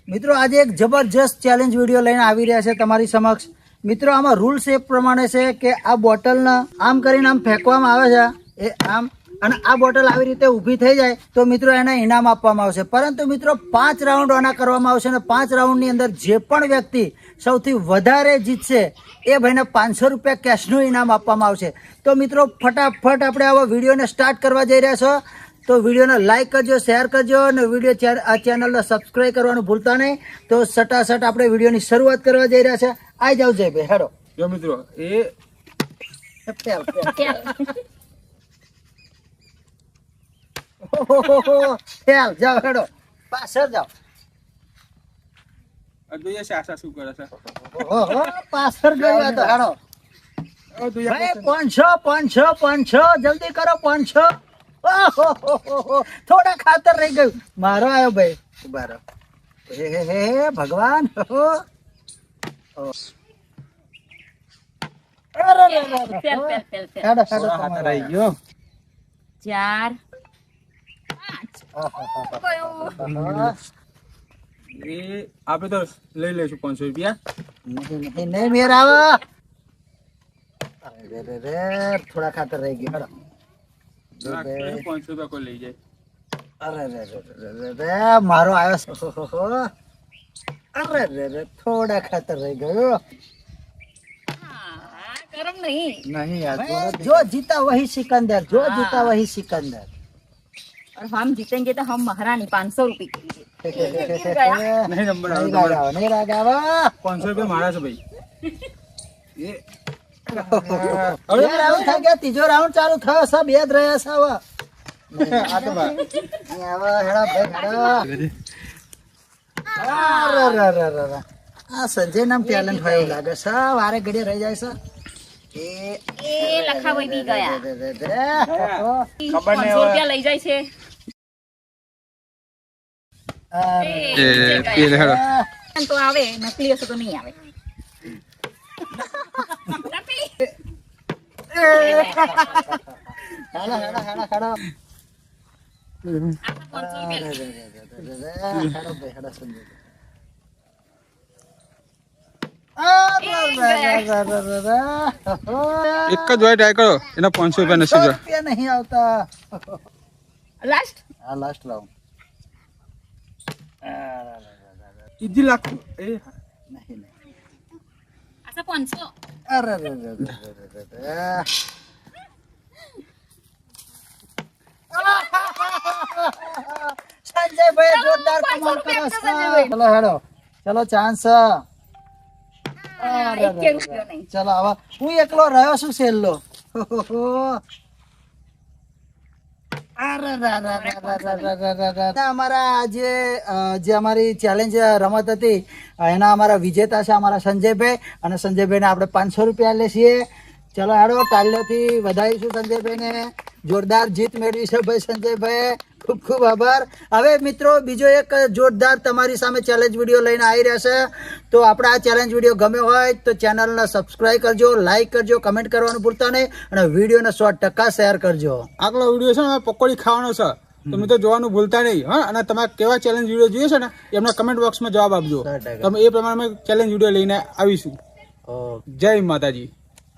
મિત્રો આજે એક જબરજસ્ત ચેલેન્જ વિડીયો લઈને આવી રહ્યા છે તમારી સમક્ષ। મિત્રો આમાં રૂલ્સ એ પ્રમાણે છે કે આ બોટલને આમ કરીને આમ ફેંકવામાં આવે છે, એ આમ, અને આ બોટલ આવી રીતે ઊભી થઈ જાય તો મિત્રો એને ઇનામ આપવામાં આવશે। પરંતુ મિત્રો 5 રાઉન્ડ આના કરવામાં આવશે અને 5 રાઉન્ડની અંદર જે પણ વ્યક્તિ સૌથી વધારે જીતશે એ ભાઈને 500 રૂપિયા કેશનું ઇનામ આપવામાં આવશે। તો મિત્રો ફટાફટ આપણે આવા વિડીયોને સ્ટાર્ટ કરવા જઈ રહ્યા છો, તો વિડીયોને લાઈક કરજો, શેર કરજો અને વિડીયો આ ચેનલને સબસ્ક્રાઈબ કરવાનું ભૂલતા નહીં। તો સટાસટ આપણે વિડીયોની શરૂઆત કરવા જઈ રહ્યા છે। આવી જાવ જય ભાઈ, હેડો જો મિત્રો એ ચાલ જાઓ, હેડો પાછળ જાઓ। જોઈએ છે આશા શું કરે છે। ઓહો પાછળ ગયો તો હેડો ભાઈ। 500 જલ્દી કરો 500। ઓહો થોડા ખાતર રહી ગયું, મારો આવ્યો ભાઈ, ઉભા રહો। હે ભગવાન, રહી ગયો 4 એ આપણે તો લઈ લઈશું 500 રૂપિયા। નહીં મેર આવે, થોડા ખાતર રહી ગયું, હેડો 500 રૂપિયા કોઈ લઈ જાય। અરે મારો આવ્યો, અરે થોડા ખાતર રહી ગયો। गरम नहीं नहीं यार, जो जीता वही सिकंदर, जो जीता वही सिकंदर। और हम जीतेंगे तो हम महारानी 500 रुपए के लिए। નહીં નંબર नहीं लगावा 500 રૂપિયા મારા છે ભાઈ। એ હવે રાઉન્ડ થઈ ગયા, ત્રીજો રાઉન્ડ ચાલુ થયો છે, બે જ રહ્યા છે હવે। આ તો બા હવે હેડા ભાઈ હેડા। આ સંજય નામ ટેલેન્ટ હોય એવું લાગે છે, વારે ઘડીએ રહી જાય છે। એ લખાભાઈ બી ગયા, ખબર 500 નહીં રૂપિયા લઈ જાય છે। તો આવે, નકલી હશે તો નહીં આવે। નકલી હેડા હેડા હેડા હેડા। 500 રૂપિયા હેડો ભાઈ હેડા સંજય। એક જ વાર ટ્રાય કરો, એના 500 રૂપિયા નસીબ છે। રૂપિયા નહીં આવતા। लास्ट આ લાસ્ટ રાઉન્ડ ઈજી લાખ એ નહીં નહીં। ऐसा 500 અરે સંજયભાઈ જોરદાર કમાલ કરો છો। ચલો હેડો, ચલો ચાન્સ। एक के रुपया नहीं। ચલો હવે હું એકલો રહ્યો છું છેલ્લો। અમારા જે અમારી ચેલેન્જ રમત હતી એના અમારા વિજેતા છે અમારા સંજયભાઈ, અને સંજયભાઈને આપણે 500 રૂપિયા લે છીએ। ચલો હેડો, તાળીઓથી વધાવીશું સંજયભાઈને, જોરદાર જીત મેળવી છે ભાઈ સંજયભાઈ, ખૂબ ખૂબ આભાર। હવે મિત્રો બીજો એક જોરદાર તમારી સામે ચેલેન્જ વિડીયો લઈને આવી રહ્યા છે। તો આપણે આ ચેલેન્જ વિડીયો ગમ્યો હોય તો ચેનલને સબસ્ક્રાઈબ કરજો, લાઈક કરજો, કમેન્ટ કરવાનું ભૂલતા નહીં અને વિડીયોને 100% શેર કરજો। આગલો વિડીયો છે ને પકોડી ખાવાનો છે, તો મિત્રો જોવાનું ભૂલતા નહીં। હા, અને તમારે કેવા ચેલેન્જ વિડીયો જોઈએ છે ને એમના કમેન્ટ બોક્સમાં જવાબ આપજો, તમે એ પ્રમાણે ચેલેન્જ વિડીયો લઈને આવીશું। જય માતાજી।